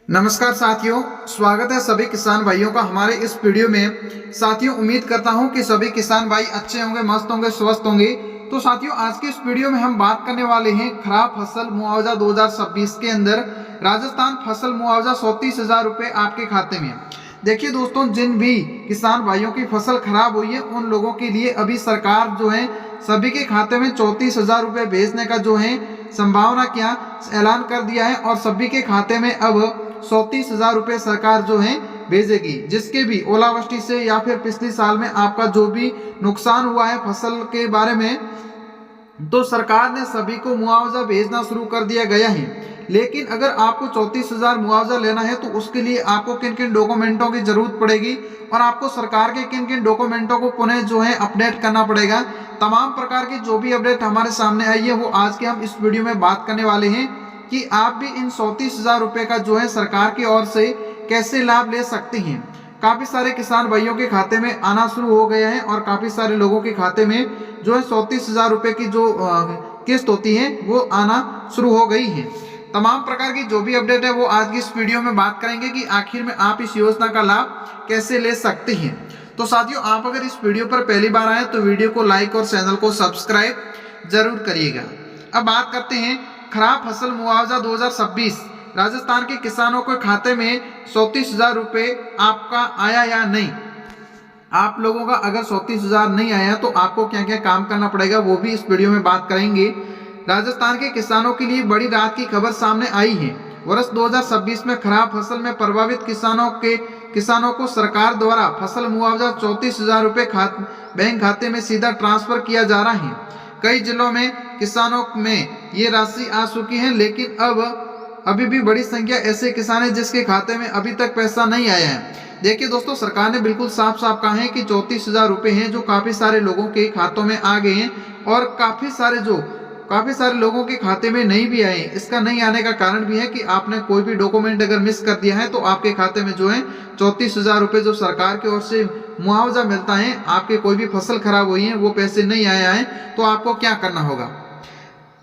नमस्कार साथियों, स्वागत है सभी किसान भाइयों का हमारे इस वीडियो में। साथियों, उम्मीद करता हूं कि सभी किसान भाई अच्छे होंगे, मस्त होंगे, स्वस्थ होंगे। तो साथियों, आज के इस वीडियो में हम बात करने वाले हैं खराब फसल मुआवजा 2026 के अंदर राजस्थान फसल मुआवजा 34,000 रुपये आपके खाते में। देखिए दोस्तों, जिन भी किसान भाइयों की फसल खराब हुई है उन लोगों के लिए अभी सरकार जो है सभी के खाते में 34,000 रुपये भेजने का जो है संभावना क्या ऐलान कर दिया है और सभी के खाते में अब 34,000 रुपये सरकार जो है भेजेगी। जिसके भी ओलावृष्टि से या फिर पिछले साल में आपका जो भी नुकसान हुआ है फसल के बारे में, तो सरकार ने सभी को मुआवजा भेजना शुरू कर दिया गया है। लेकिन अगर आपको 34,000 मुआवजा लेना है तो उसके लिए आपको किन किन डॉक्यूमेंटों की जरूरत पड़ेगी और आपको सरकार के किन किन डॉक्यूमेंटों को पुनः जो है अपडेट करना पड़ेगा, तमाम प्रकार की जो भी अपडेट हमारे सामने आई है वो आज के हम इस वीडियो में बात करने वाले हैं कि आप भी इन 34,000 रुपये का जो है सरकार की ओर से कैसे लाभ ले सकते हैं। काफी सारे किसान भाइयों के खाते में आना शुरू हो गया है और काफी सारे लोगों के खाते में जो है 34,000 रुपये की जो किस्त होती है वो आना शुरू हो गई है। तमाम प्रकार की जो भी अपडेट है वो आज की इस वीडियो में बात करेंगे कि आखिर में आप इस योजना का लाभ कैसे ले सकते हैं। तो साथियों, आप अगर इस वीडियो पर पहली बार आए तो वीडियो को लाइक और चैनल को सब्सक्राइब जरूर करिएगा। अब बात करते हैं खराब फसल मुआवजा 2026 राजस्थान के किसानों के खाते में 34,000 रुपये आपका आया या नहीं। आप लोगों का अगर 34,000 नहीं आया तो आपको क्या क्या काम करना पड़ेगा वो भी इस वीडियो में बात करेंगे। राजस्थान के किसानों के लिए बड़ी राहत की खबर सामने आई है। वर्ष 2026 में खराब फसल में प्रभावित किसानों को सरकार द्वारा फसल मुआवजा 34,000 रुपये बैंक खाते में सीधा ट्रांसफर किया जा रहा है। कई जिलों में किसानों में ये राशि आ चुकी है, लेकिन अभी भी बड़ी संख्या ऐसे किसान है जिसके खाते में अभी तक पैसा नहीं आया है। देखिए दोस्तों, सरकार ने बिल्कुल साफ साफ कहा है कि 34,000 रुपये हैं जो काफी सारे लोगों के खातों में आ गए हैं और काफी सारे लोगों के खाते में नहीं भी आए। इसका नहीं आने का कारण भी है कि आपने कोई भी डॉक्यूमेंट अगर मिस कर दिया है तो आपके खाते में जो है 34,000 रुपये जो सरकार की ओर से मुआवजा मिलता है, आपके कोई भी फसल खराब हुई है वो पैसे नहीं आया है, तो आपको क्या करना होगा।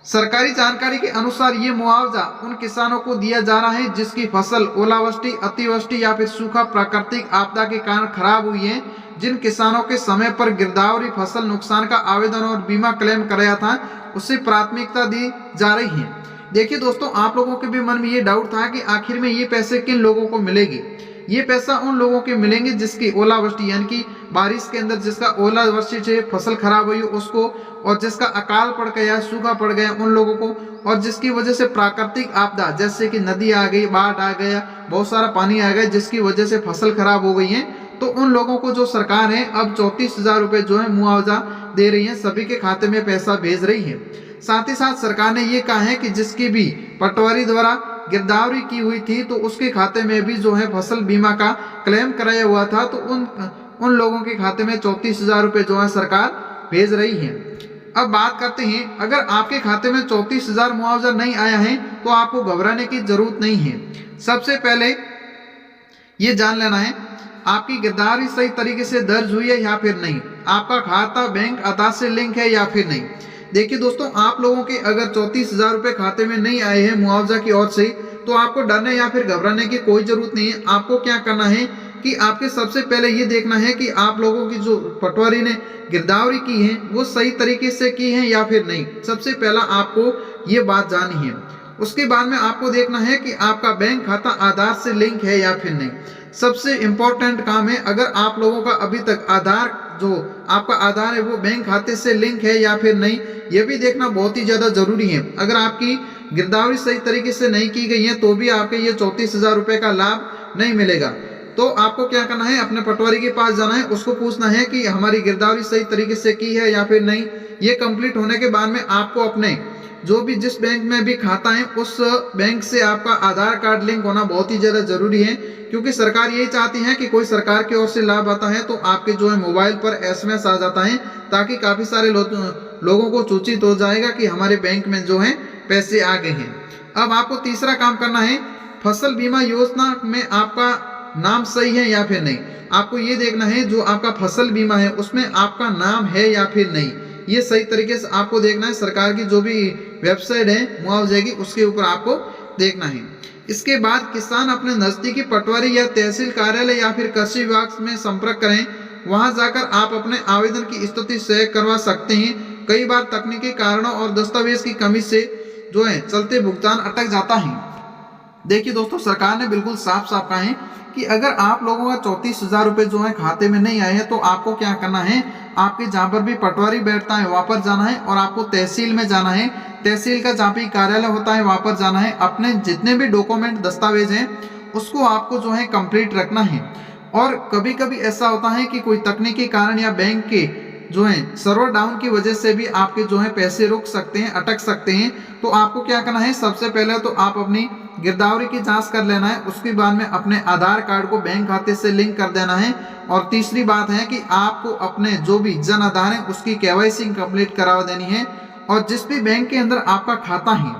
सरकारी जानकारी के अनुसार ये मुआवजा उन किसानों को दिया जा रहा है जिसकी फसल ओलावृष्टि, अतिवृष्टि या फिर सूखा प्राकृतिक आपदा के कारण खराब हुई है। जिन किसानों के समय पर गिरदावरी फसल नुकसान का आवेदन और बीमा क्लेम कराया था उसे प्राथमिकता दी जा रही है। देखिए दोस्तों, आप लोगों के भी मन में ये डाउट था कि आखिर में ये पैसे किन लोगों को मिलेगी। ये पैसा उन लोगों के मिलेंगे जिसकी ओलावृष्टि यानी कि बारिश के अंदर जिसका ओलावृष्टि से फसल खराब हुई उसको, और जिसका अकाल पड़ गया, सूखा पड़ गया उन लोगों को, और जिसकी वजह से प्राकृतिक आपदा जैसे कि नदी आ गई, बाढ़ आ गया, बहुत सारा पानी आ गया जिसकी वजह से फसल खराब हो गई है, तो उन लोगों को जो सरकार है अब 34,000 रुपये जो है मुआवजा दे रही है, सभी के खाते में पैसा भेज रही है। साथ ही साथ सरकार ने ये कहा है कि जिसकी भी पटवारी द्वारा गिरदावरी की हुई थी तो उसके खाते में भी जो है फसल बीमा का क्लेम कराया हुआ था, तो उन लोगों के खाते में 34,000 रुपये जो है सरकार भेज रही है। अब बात करते हैं, अगर आपके खाते में 34,000 मुआवजा नहीं आया है तो आपको घबराने की जरूरत नहीं है। सबसे पहले ये जान लेना है आपकी गिरदावरी सही तरीके से दर्ज हुई है या फिर नहीं, आपका खाता बैंक आधार से लिंक है या फिर नहीं। देखिए दोस्तों, आप लोगों के अगर 34,000 रुपये खाते में नहीं आए हैं मुआवजा की ओर से तो आपको डरने या फिर घबराने की कोई जरूरत नहीं है। आपको क्या करना है कि आपके सबसे पहले ये देखना है कि आप लोगों की जो पटवारी ने गिरदावरी की है वो सही तरीके से की है या फिर नहीं। सबसे पहला आपको ये बात जाननी है। उसके बाद में आपको देखना है कि आपका बैंक खाता आधार से लिंक है या फिर नहीं। सबसे इम्पोर्टेंट काम है, अगर आप लोगों का अभी तक आधार जो आपका आधार है वो बैंक खाते से लिंक है या फिर नहीं, ये भी देखना बहुत ही ज़्यादा जरूरी है। अगर आपकी गिरदावरी सही तरीके से नहीं की गई है तो भी आपके ये 34,000 रुपये का लाभ नहीं मिलेगा। तो आपको क्या करना है, अपने पटवारी के पास जाना है, उसको पूछना है कि हमारी गिरदावरी सही तरीके से की है या फिर नहीं। ये कंप्लीट होने के बाद में आपको अपने जो भी जिस बैंक में भी खाता है उस बैंक से आपका आधार कार्ड लिंक होना बहुत ही ज़्यादा जरूरी है, क्योंकि सरकार यही चाहती है कि कोई सरकार की ओर से लाभ आता है तो आपके जो है मोबाइल पर SMS आ जाता है, ताकि काफ़ी सारे लोगों को सूचित हो जाएगा कि हमारे बैंक में जो है पैसे आ गए हैं। अब आपको तीसरा काम करना है, फसल बीमा योजना में आपका नाम सही है या फिर नहीं। आपको ये देखना है जो आपका फसल बीमा है उसमें आपका नाम है या फिर नहीं, ये सही तरीके से आपको देखना है। सरकार की जो भी वेबसाइट है मुआवजे की उसके ऊपर आपको देखना है। इसके बाद किसान अपने नजदीकी पटवारी या तहसील कार्यालय या फिर कृषि विभाग में संपर्क करें। वहां जाकर आप अपने आवेदन की स्थिति तय करवा सकते हैं। कई बार तकनीकी कारणों और दस्तावेज की कमी से जो है चलते भुगतान अटक जाता है। देखिए दोस्तों, सरकार ने बिल्कुल साफ साफ कहा है कि अगर आप लोगों का 34,000 रुपये जो है खाते में नहीं आए हैं तो आपको क्या करना है, आपके जहां पर भी पटवारी बैठता है वहां पर जाना है और आपको तहसील में जाना है। तहसील का जहाँ भी कार्यालय होता है वहां पर जाना है। अपने जितने भी डॉक्यूमेंट दस्तावेज हैं उसको आपको जो है कंप्लीट रखना है। और कभी कभी ऐसा होता है कि कोई तकनीकी कारण या बैंक के जो है सर्वर डाउन की वजह से भी आपके जो है पैसे रुक सकते हैं, अटक सकते हैं। तो आपको क्या करना है, सबसे पहले तो आप अपनी गिरदावरी की जांच कर लेना है। उसके बाद में अपने आधार कार्ड को बैंक खाते से लिंक कर देना है। और तीसरी बात है कि आपको अपने जो भी जन आधार है उसकी केवाईसी कंप्लीट करवा देनी है। और जिस भी बैंक के अंदर आपका खाता है,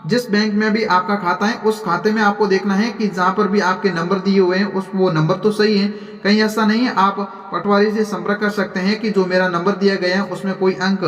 जिस बैंक में भी आपका खाता है उस खाते में आपको देखना है कि जहां पर भी आपके नंबर दिए हुए हैं उस वो नंबर तो सही है, कहीं ऐसा नहीं है। आप पटवारी से संपर्क कर सकते हैं कि जो मेरा नंबर दिया गया है उसमें कोई अंक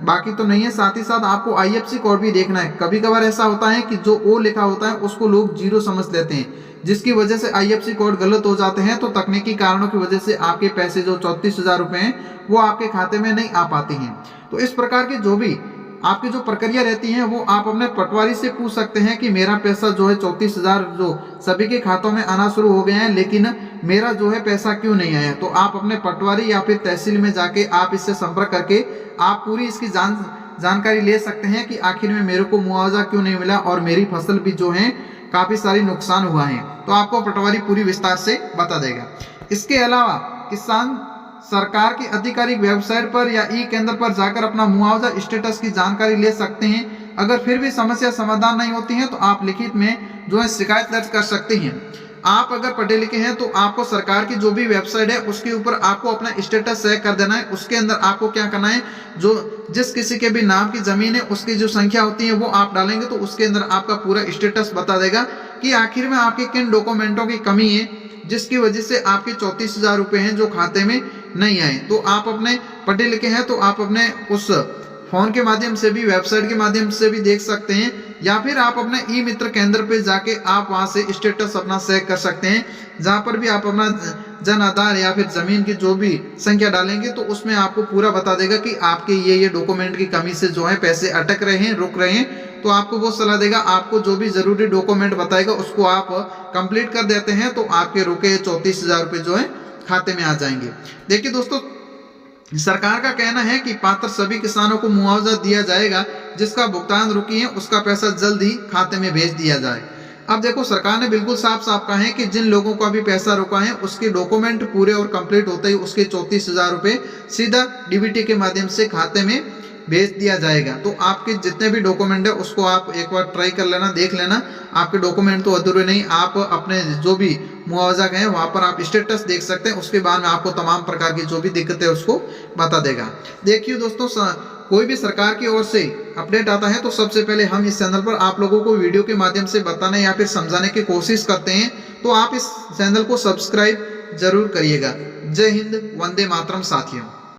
बाकी तो नहीं है। साथ ही साथ आपको IFSC कोड भी देखना है। कभी कभार ऐसा होता है कि जो ओ लिखा होता है उसको लोग 0 समझ लेते हैं, जिसकी वजह से IFSC कोड गलत हो जाते हैं। तो तकनीकी कारणों की वजह से आपके पैसे जो 34,000 रुपये हैं वो आपके खाते में नहीं आ पाते हैं। तो इस प्रकार की जो भी आपकी जो प्रक्रिया रहती है वो आप अपने पटवारी से पूछ सकते हैं कि मेरा पैसा जो है 34,000 जो सभी के खातों में आना शुरू हो गया है, लेकिन मेरा जो है पैसा क्यों नहीं आया। तो आप अपने पटवारी या फिर तहसील में जाके आप इससे संपर्क करके आप पूरी इसकी जानकारी ले सकते हैं कि आखिर में मेरे को मुआवजा क्यों नहीं मिला और मेरी फसल भी जो है काफी सारी नुकसान हुआ है। तो आपको पटवारी पूरी विस्तार से बता देगा। इसके अलावा किसान सरकार की आधिकारिक वेबसाइट पर या ई केंद्र पर जाकर अपना मुआवजा स्टेटस की जानकारी ले सकते हैं। अगर फिर भी समस्या समाधान नहीं होती है तो आप लिखित में जो है शिकायत दर्ज कर सकते हैं। आप अगर पढ़े लिखे हैं तो आपको सरकार की जो भी वेबसाइट है उसके ऊपर आपको अपना स्टेटस शेयर कर देना है। उसके अंदर आपको क्या करना है, जो जिस किसी के भी नाम की जमीन है उसकी जो संख्या होती है वो आप डालेंगे तो उसके अंदर आपका पूरा स्टेटस बता देगा कि आखिर में आपके किन डॉक्यूमेंटों की कमी है जिसकी वजह से आपके 34,000 रुपये हैं जो खाते में नहीं आए। तो आप अपने पढ़े लिखे हैं तो आप अपने उस फोन के माध्यम से भी, वेबसाइट के माध्यम से भी देख सकते हैं, या फिर आप अपने ई मित्र केंद्र पे जाके आप वहां से स्टेटस अपना शेयर कर सकते हैं। जहां पर भी आप अपना जन आधार या फिर जमीन की जो भी संख्या डालेंगे तो उसमें आपको पूरा बता देगा कि आपके ये डॉक्यूमेंट की कमी से जो है पैसे अटक रहे हैं, रुक रहे हैं। तो आपको वो सलाह देगा, आपको जो भी जरूरी डॉक्यूमेंट बताएगा उसको आप कंप्लीट कर देते हैं तो आपके रुके 34,000 रुपये जो है खाते में आ जाएंगे। देखिए दोस्तों, सरकार का कहना है कि पात्र सभी किसानों को मुआवजा दिया जाएगा, जिसका भुगतान रुकी है उसका पैसा जल्द ही खाते में भेज दिया जाए। अब देखो, सरकार ने बिल्कुल साफ साफ कहा है कि जिन लोगों का भी पैसा रुका है उसके डॉक्यूमेंट पूरे और कंप्लीट होते ही उसके 34,000 रुपये सीधा DBT के माध्यम से खाते में भेज दिया जाएगा। तो आपके जितने भी डॉक्यूमेंट है उसको आप एक बार ट्राई कर लेना, देख लेना। आपके डॉक्यूमेंट तो अधूरे नहीं, आप अपने जो भी मुआवजा गए वहां पर आप स्टेटस देख सकते हैं। उसके बाद में आपको तमाम प्रकार की जो भी दिक्कत है उसको बता देगा। देखिए दोस्तों, कोई भी सरकार की ओर से अपडेट आता है तो सबसे पहले हम इस चैनल पर आप लोगों को वीडियो के माध्यम से बताने या फिर समझाने की कोशिश करते हैं। तो आप इस चैनल को सब्सक्राइब जरूर करिएगा। जय हिंद, वंदे मातरम साथियों।